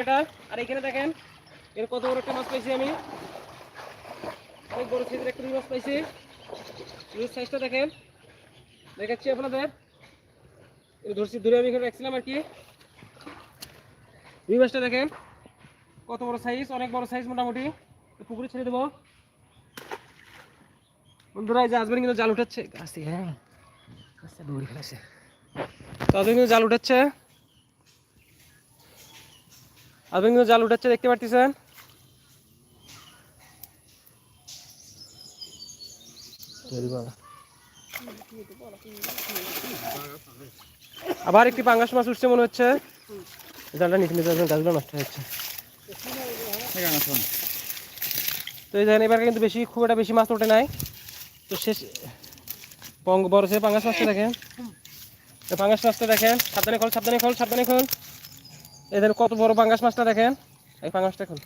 এটা আর এখানে দেখেন এর কত বড় একটা মাছ পাইছি আমি, অনেক বড় সাইজের একটা রুই মাছ পাইছি। রুইয়ের সাইজটা দেখেন, দেখাচ্ছি আপনাদের। ধরছি ধরে আমি এখানে রাখছিলাম আর কি। রুই মাছটা দেখেন কত বড় সাইজ, অনেক বড় সাইজ মোটামুটি। পুকুরে ছেড়ে দেবো বন্ধুরা। এই যে আসবেন কিন্তু জাল উঠাচ্ছে গাছে, হ্যাঁ গাছটা দৌড়ে ফেলেছে, তাদের কিন্তু জাল উঠাচ্ছে, আসবেন কিন্তু জাল উঠাচ্ছে, দেখতে পারতেছেন। আবার একটি পাঙ্গাস মাছ উঠছে মনে হচ্ছে। জালটা নিচে নিচে গাছগুলো নষ্ট হচ্ছে। তো এই দেখেন এবার কিন্তু খুব একটা বেশি মাছ ওঠে নাই। তো শেষ বড় সে পাঙ্গাস মাছটা দেখেন, পাঙ্গাস মাছটা দেখেন, সাবধানে খোল সাবধানে খোল সাবধানে খোল। এই দেখেন কত বড় পাঙ্গাস মাছটা দেখেন, এই পাঙ্গাসটা খোল।